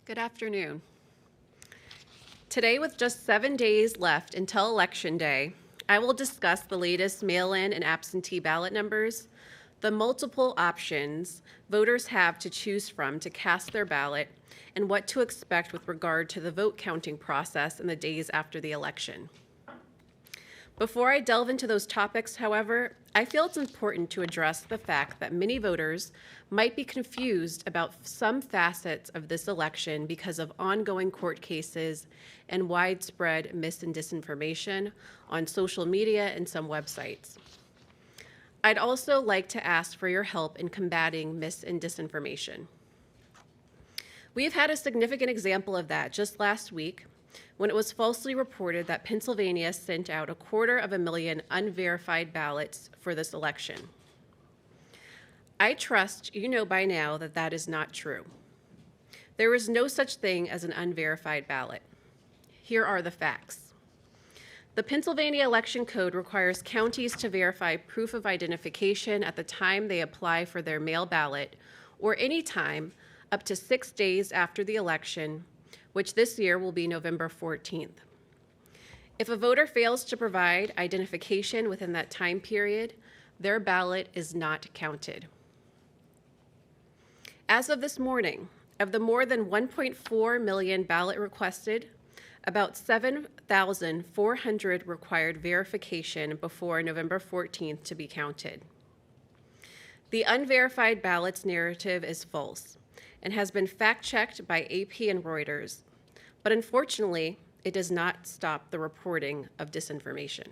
Good afternoon. Today, with just 7 days left until Election Day, I will discuss the latest mail-in and absentee ballot numbers, the multiple options voters have to choose from to cast their ballot, and what to expect with regard to the vote counting process in the days after the election. Before I delve into those topics, however, I feel it's important to address the fact that many voters might be confused about some facets of this election because of ongoing court cases and widespread mis and disinformation on social media and some websites. I'd also like to ask for your help in combating mis and disinformation. We've had a significant example of that just last week when it was falsely reported that Pennsylvania sent out 250,000 unverified ballots for this election. I trust you know by now that that is not true. There is no such thing as an unverified ballot. Here are the facts. The Pennsylvania Election Code requires counties to verify proof of identification at the time they apply for their mail ballot, or any time up to 6 days after the election, which this year will be November 14th. If a voter fails to provide identification within that time period, their ballot is not counted. As of this morning, of the more than 1.4 million ballot requested, about 7,400 required verification before November 14th to be counted. The unverified ballots narrative is false and has been fact-checked by AP and Reuters, but unfortunately, it does not stop the reporting of disinformation.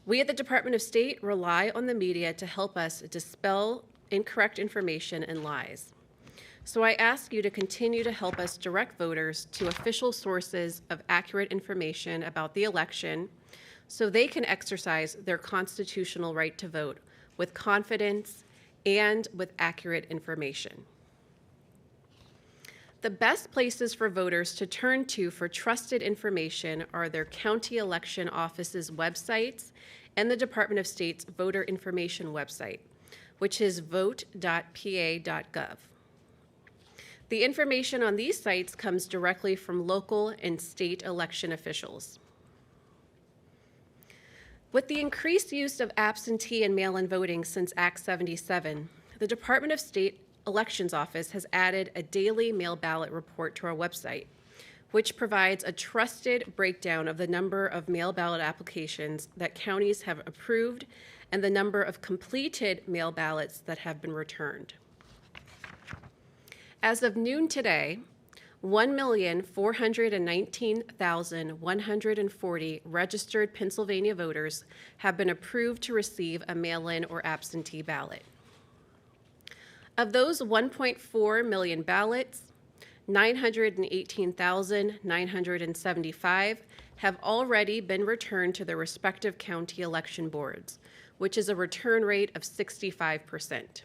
We at the Department of State rely on the media to help us dispel incorrect information and lies. So I ask you to continue to help us direct voters to official sources of accurate information about the election so they can exercise their constitutional right to vote with confidence and with accurate information. The best places for voters to turn to for trusted information are their county election offices' websites and the Department of State's voter information website, which is vote.pa.gov. The information on these sites comes directly from local and state election officials. With the increased use of absentee and mail-in voting since Act 77, the Department of State Elections Office has added a daily mail ballot report to our website, which provides a trusted breakdown of the number of mail ballot applications that counties have approved and the number of completed mail ballots that have been returned. As of noon today, 1,419,140 registered Pennsylvania voters have been approved to receive a mail-in or absentee ballot. Of those 1.4 million ballots, 918,975 have already been returned to their respective county election boards, which is a return rate of 65%.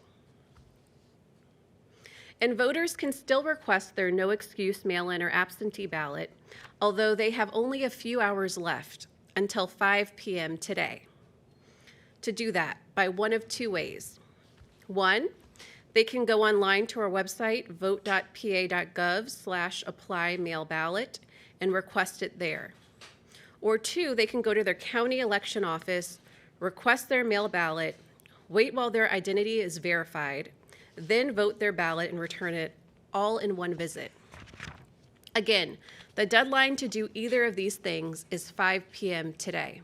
And voters can still request their no-excuse mail-in or absentee ballot, although they have only a few hours left until 5 p.m. today. To do that by one of two ways. One, they can go online to our website, vote.pa.gov/apply mail ballot, and request it there. Or two, they can go to their county election office, request their mail ballot, wait while their identity is verified, then vote their ballot and return it all in one visit. Again, the deadline to do either of these things is 5 p.m. today.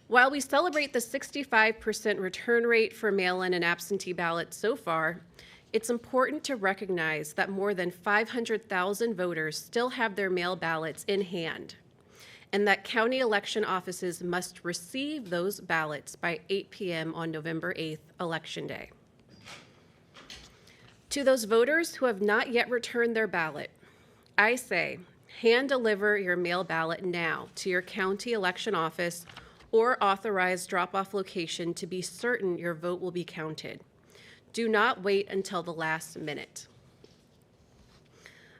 While we celebrate the 65% return rate for mail-in and absentee ballots so far, it's important to recognize that more than 500,000 voters still have their mail ballots in hand, and that county election offices must receive those ballots by 8 p.m. on November 8th, Election Day. To those voters who have not yet returned their ballot, I say, hand deliver your mail ballot now to your county election office or authorized drop-off location to be certain your vote will be counted. Do not wait until the last minute.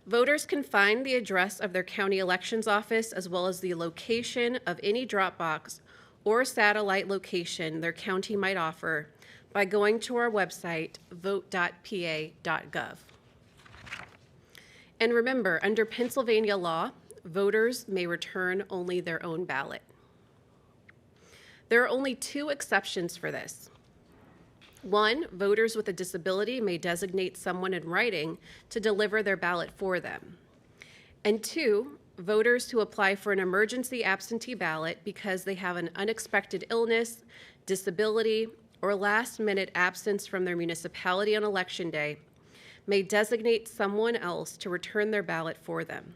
Voters can find the address of their county elections office as well as the location of any drop box or satellite location their county might offer by going to our website, vote.pa.gov. And remember, under Pennsylvania law, voters may return only their own ballot. There are only two exceptions for this. One, voters with a disability may designate someone in writing to deliver their ballot for them. And two, voters who apply for an emergency absentee ballot because they have an unexpected illness, disability, or last-minute absence from their municipality on Election Day may designate someone else to return their ballot for them.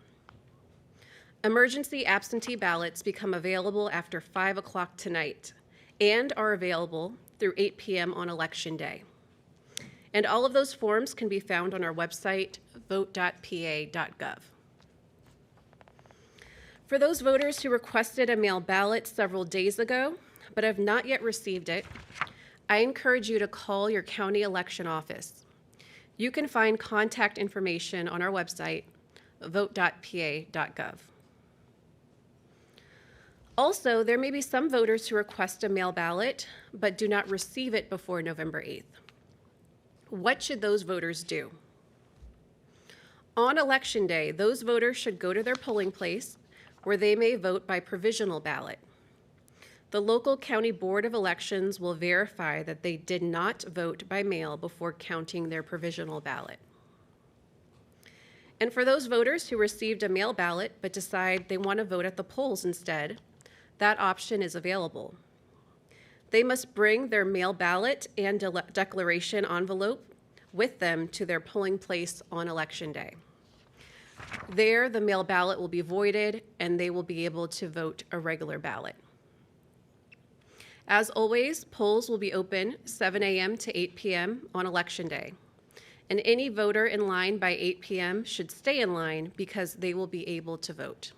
Emergency absentee ballots become available after 5 o'clock tonight and are available through 8 p.m. on Election Day. And all of those forms can be found on our website, vote.pa.gov. For those voters who requested a mail ballot several days ago but have not yet received it, I encourage you to call your county election office. You can find contact information on our website, vote.pa.gov. Also, there may be some voters who request a mail ballot but do not receive it before November 8th. What should those voters do? On Election Day, those voters should go to their polling place where they may vote by provisional ballot. The local county board of elections will verify that they did not vote by mail before counting their provisional ballot. And for those voters who received a mail ballot but decide they want to vote at the polls instead, that option is available. They must bring their mail ballot and declaration envelope with them to their polling place on Election Day. There, the mail ballot will be voided and they will be able to vote a regular ballot. As always, polls will be open 7 a.m. to 8 p.m. on Election Day. And any voter in line by 8 p.m. should stay in line because they will be able to vote.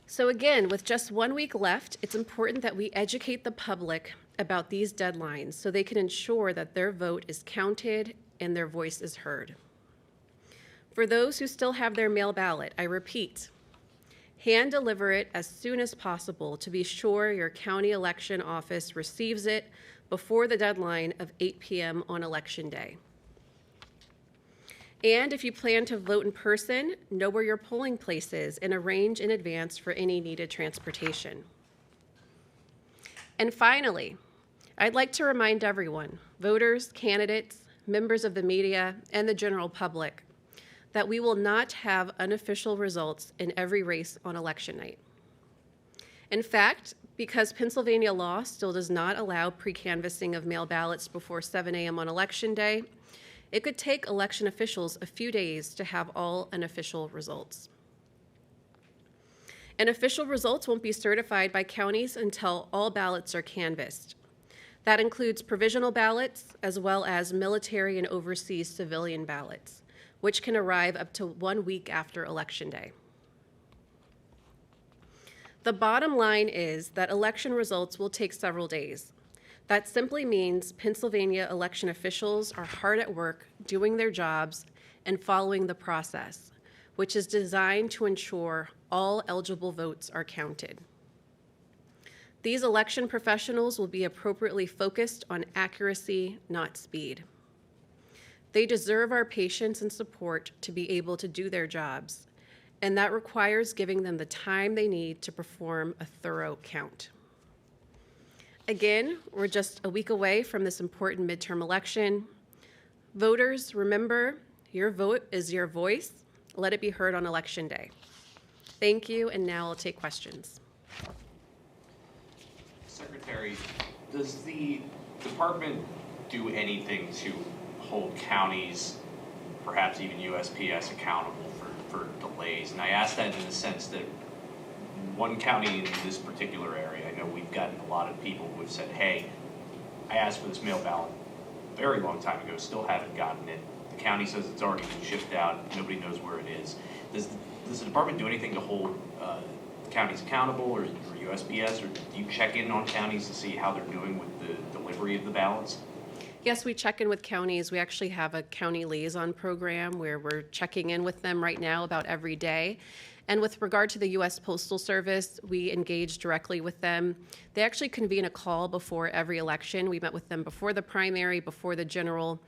So again, with just 1 week left, it's important that we educate the public about these deadlines so they can ensure that their vote is counted and their voice is heard. For those who still have their mail ballot, I repeat, hand deliver it as soon as possible to be sure your county election office receives it before the deadline of 8 p.m. on Election Day. And if you plan to vote in person, know where your polling place is and arrange in advance for any needed transportation. And finally, I'd like to remind everyone, voters, candidates, members of the media, and the general public, that we will not have unofficial results in every race on election night. In fact, because Pennsylvania law still does not allow pre-canvassing of mail ballots before 7 a.m. on Election Day, it could take election officials a few days to have all unofficial results. And official results won't be certified by counties until all ballots are canvassed. That includes provisional ballots as well as military and overseas civilian ballots, which can arrive up to 1 week after Election Day. The bottom line is that election results will take several days. That simply means Pennsylvania election officials are hard at work doing their jobs and following the process, which is designed to ensure all eligible votes are counted. These election professionals will be appropriately focused on accuracy, not speed. They deserve our patience and support to be able to do their jobs, and that requires giving them the time they need to perform a thorough count. Again, we're just a week away from this important midterm election. Voters, remember, your vote is your voice. Let it be heard on Election Day. Thank you, and now I'll take questions. Secretary, does the department do anything to hold counties, perhaps even USPS, accountable for delays? And I ask that in the sense that one county in this particular area, I know we've gotten a lot of people who have said, hey, I asked for this mail ballot a very long time ago, still haven't gotten it. The county says it's already been shipped out, nobody knows where it is. Does the department do anything to hold counties accountable, or USPS, or do you check in on counties to see how they're doing with the delivery of the ballots? Yes, we check in with counties. We actually have a county liaison program where we're checking in with them right now about every day. And with regard to the U.S. Postal Service, we engage directly with them. They actually convene a call before every election. We met with them before the primary, before the general.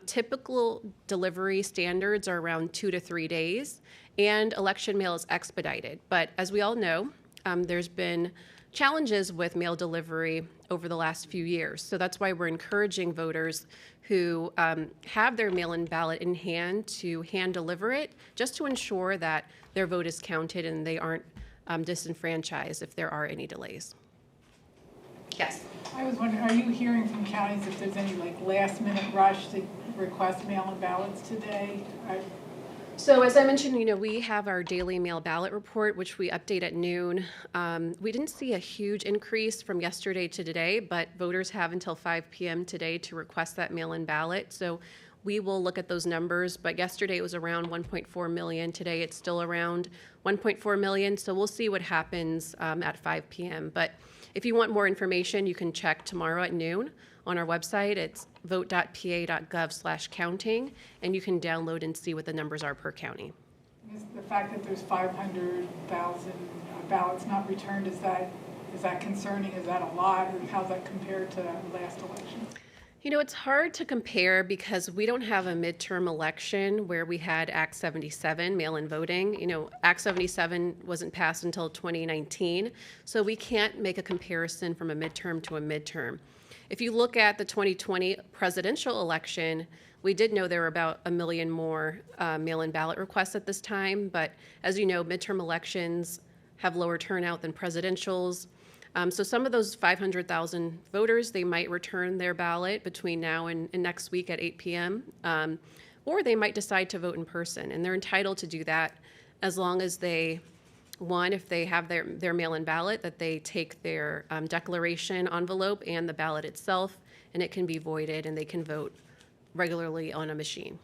Typical delivery standards are around 2 to 3 days, and election mail is expedited. But as we all know, there's been challenges with mail delivery over the last few years. So that's why we're encouraging voters who have their mail-in ballot in hand to hand deliver it, just to ensure that their vote is counted and they aren't disenfranchised if there are any delays. Yes. I was wondering, are you hearing from counties if there's any last minute rush to request mail-in ballots today? So as I mentioned, we have our daily mail ballot report, which we update at noon. We didn't see a huge increase from yesterday to today, but voters have until 5 p.m. today to request that mail-in ballot. So we will look at those numbers, but yesterday it was around 1.4 million. Today it's still around 1.4 million. So we'll see what happens at 5 p.m. But if you want more information, you can check tomorrow at noon on our website. It's vote.pa.gov/counting, and you can download and see what the numbers are per county. Is the fact that there's 500,000 ballots not returned, is that concerning? Is that a lot? Or how's that compared to last election? It's hard to compare because we don't have a midterm election where we had Act 77, mail-in voting. Act 77 wasn't passed until 2019, so we can't make a comparison from a midterm to a midterm. If you look at the 2020 presidential election, we did know there were about 1 million more mail-in ballot requests at this time, but as you know, midterm elections have lower turnout than presidentials. So some of those 500,000 voters, they might return their ballot between now and next week at 8 p.m., or they might decide to vote in person, and they're entitled to do that as long as they, one, if they have their mail-in ballot, that they take their declaration envelope and the ballot itself, and it can be voided, and they can vote regularly on a machine.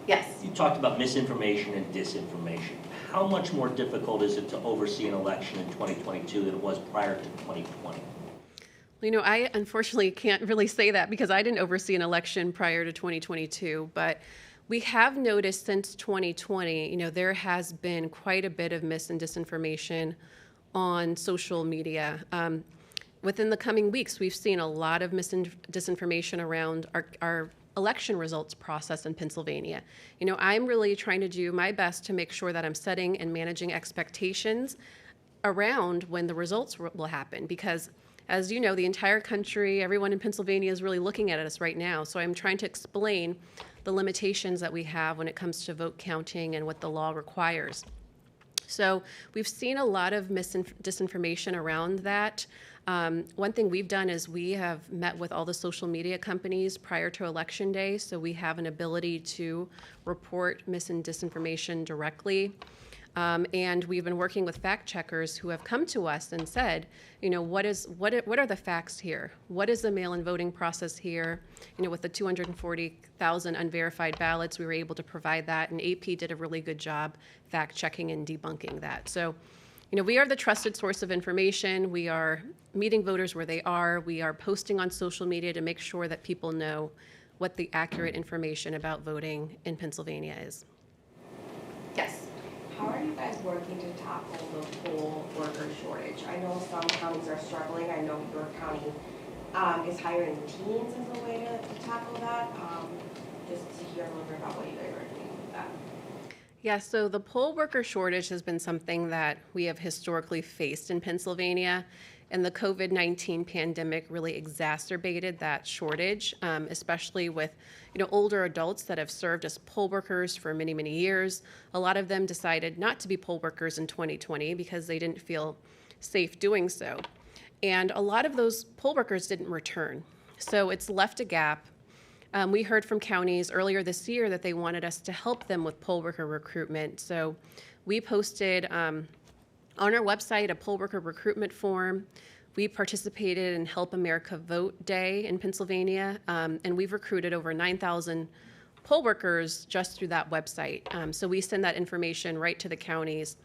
Yes? You talked about misinformation and disinformation. How much more difficult is it to oversee an election in 2022 than it was prior to 2020? I unfortunately can't really say that because I didn't oversee an election prior to 2022, but we have noticed since 2020, there has been quite a bit of mis and disinformation on social media. Within the coming weeks, we've seen a lot of mis and disinformation around our election results process in Pennsylvania. I'm really trying to do my best to make sure that I'm setting and managing expectations around when the results will happen because, as you know, the entire country, everyone in Pennsylvania is really looking at us right now. So I'm trying to explain the limitations that we have when it comes to vote counting and what the law requires. So we've seen a lot of disinformation around that. One thing we've done is we have met with all the social media companies prior to Election Day, so we have an ability to report mis and disinformation directly. And we've been working with fact checkers who have come to us and said, what are the facts here? What is the mail-in voting process here? With the 240,000 unverified ballots, we were able to provide that, and AP did a really good job fact checking and debunking that. So, we are the trusted source of information. We are meeting voters where they are. We are posting on social media to make sure that people know what the accurate information about voting in Pennsylvania is. Yes. How are you guys working to tackle the poll worker shortage? I know some counties are struggling. I know your county is hiring teens as a way to tackle that. Just to hear a little bit about what you guys are doing with that. Yeah, so the poll worker shortage has been something that we have historically faced in Pennsylvania, and the COVID-19 pandemic really exacerbated that shortage, especially with older adults that have served as poll workers for many, many years. A lot of them decided not to be poll workers in 2020 because they didn't feel safe doing so. And a lot of those poll workers didn't return. So it's left a gap. We heard from counties earlier this year that they wanted us to help them with poll worker recruitment. So we posted on our website a poll worker recruitment form. We participated in Help America Vote Day in Pennsylvania, and we've recruited over 9,000 poll workers just through that website. So we send that information right to the counties.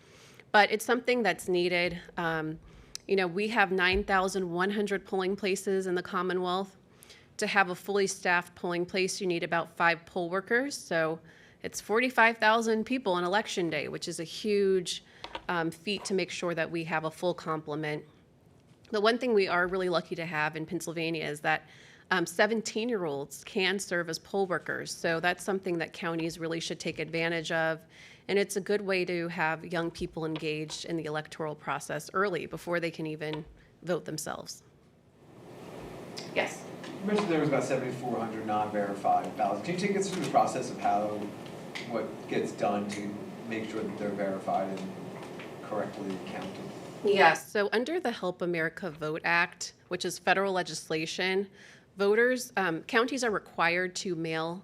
But it's something that's needed. We have 9,100 polling places in the Commonwealth. To have a fully staffed polling place, you need about 5 poll workers. So It's 45,000 people on election day, which is a huge feat to make sure that we have a full complement. The one thing we are really lucky to have in Pennsylvania is that 17-year-olds can serve as poll workers. So that's something that counties really should take advantage of. And it's a good way to have young people engaged in the electoral process early before they can even vote themselves. Yes. You mentioned there was about 7,400 non-verified ballots. Can you take us through the process of what gets done to make sure that they're verified and correctly counted? Yes, so under the Help America Vote Act, which is federal legislation, voters, counties are required to mail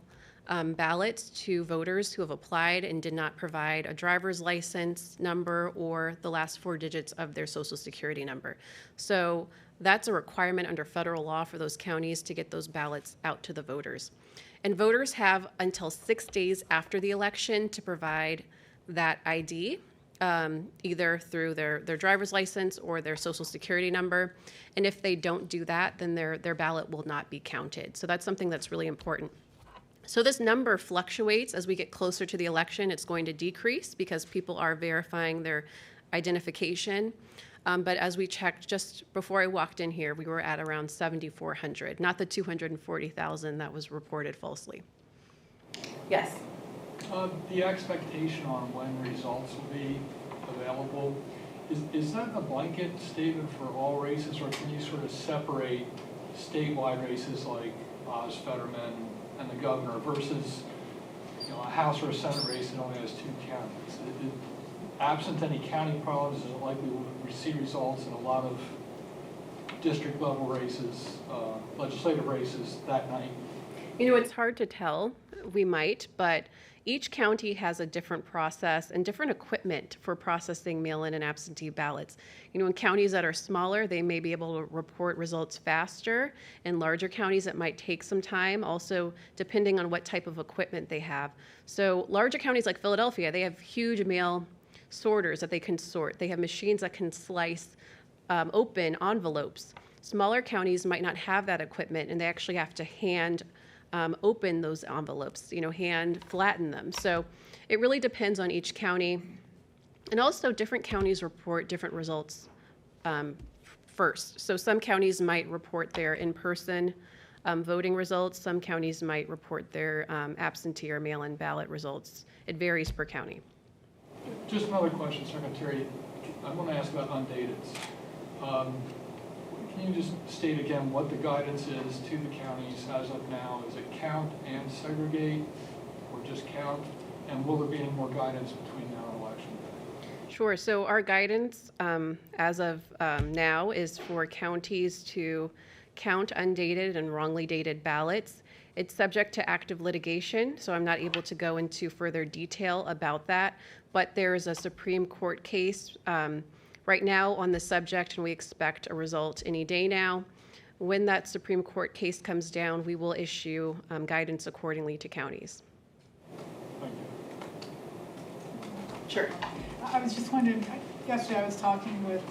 ballots to voters who have applied and did not provide a driver's license number or the last 4 digits of their social security number. So that's a requirement under federal law for those counties to get those ballots out to the voters. And voters have until 6 days after the election to provide that ID, either through their driver's license or their social security number. And if they don't do that, then their ballot will not be counted. So that's something that's really important. So this number fluctuates as we get closer to the election. It's going to decrease because people are verifying their identification. But as we checked just before I walked in here, we were at around 7,400, not the 240,000 that was reported falsely. Yes. The expectation on when results will be available, is that a blanket statement for all races, or can you sort of separate statewide races like Oz, Fetterman, and the governor versus a House or a Senate race that only has 2 counties? Absent any county problems, is it likely we'll see results in a lot of district level races, legislative races that night? It's hard to tell. We might, but each county has a different process and different equipment for processing mail-in and absentee ballots. In counties that are smaller, they may be able to report results faster. In larger counties, it might take some time, also depending on what type of equipment they have. So larger counties like Philadelphia, they have huge mail sorters that they can sort. They have machines that can slice open envelopes. Smaller counties might not have that equipment, and they actually have to hand open those envelopes, hand flatten them. So it really depends on each county. And also different counties report different results first. So some counties might report their in-person voting results. Some counties might report their absentee or mail-in ballot results. It varies per county. Just another question, Secretary. I want to ask about undated. Can you just state again what the guidance is to the counties as of now? Is it count and segregate, or just count? And will there be any more guidance between now and election day? Sure. So our guidance as of now is for counties to count undated and wrongly dated ballots. It's subject to active litigation, so I'm not able to go into further detail about that. But there is a Supreme Court case right now on the subject, and we expect a result any day now. When that Supreme Court case comes down, we will issue guidance accordingly to counties. Thank you. Sure. I was just wondering, yesterday I was talking with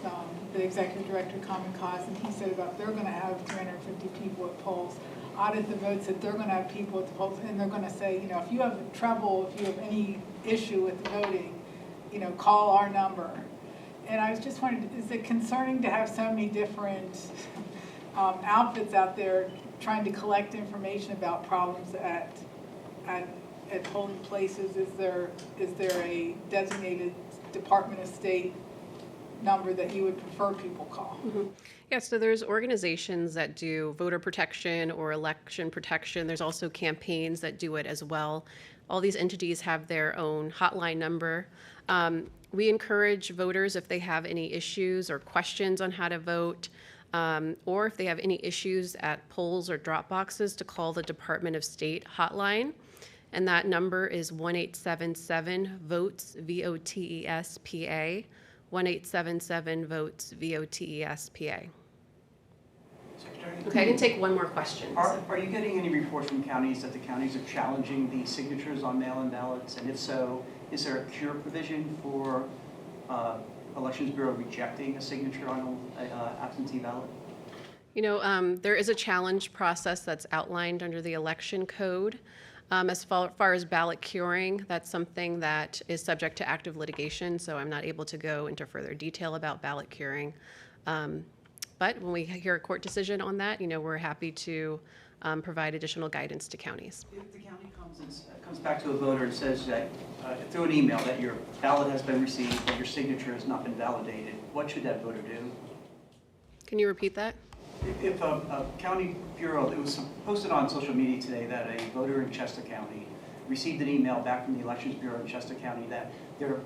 the executive director of Common Cause, and he said about they're going to have 350 people at polls. Audit the votes that they're going to have people at the polls, and they're going to say, if you have trouble, if you have any issue with the voting, call our number. And I was just wondering, is it concerning to have so many different outfits out there trying to collect information about problems at polling places? Is there a designated Department of State number that you would prefer people call? Mm-hmm. Yeah, so there's organizations that do voter protection or election protection. There's also campaigns that do it as well. All these entities have their own hotline number. We encourage voters, if they have any issues or questions on how to vote, or if they have any issues at polls or drop boxes, to call the Department of State hotline. And that number is 1-877-VOTES, V-O-T-E-S-P-A, 1-877-VOTES, V-O-T-E-S-P-A. Okay, I can take one more question. Are you getting any reports from counties that the counties are challenging the signatures on mail-in ballots? And if so, is there a cure provision for Elections Bureau rejecting a signature on an absentee ballot? There is a challenge process that's outlined under the election code. As far as ballot curing, that's something that is subject to active litigation, so I'm not able to go into further detail about ballot curing. But when we hear a court decision on that, we're happy to provide additional guidance to counties. If the county comes back to a voter and says that, through an email, that your ballot has been received, but your signature has not been validated, what should that voter do? Can you repeat that? If a county bureau, it was posted on social media today that a voter in Chester County received an email back from the Elections Bureau in Chester County that their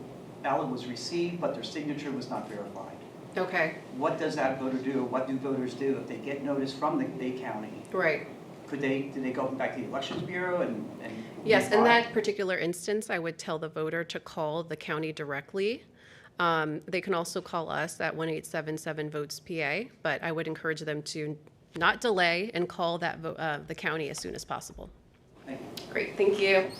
ballot was received, but their signature was not verified. Okay. What does that voter do? What do voters do if they get notice from the county? Right. Do they go back to the Elections Bureau and Yes, in reply? that particular instance, I would tell the voter to call the county directly. They can also call us at 1-877-VOTES-PA, but I would encourage them to not delay and call the county as soon as possible. Thank you. Great, thank you.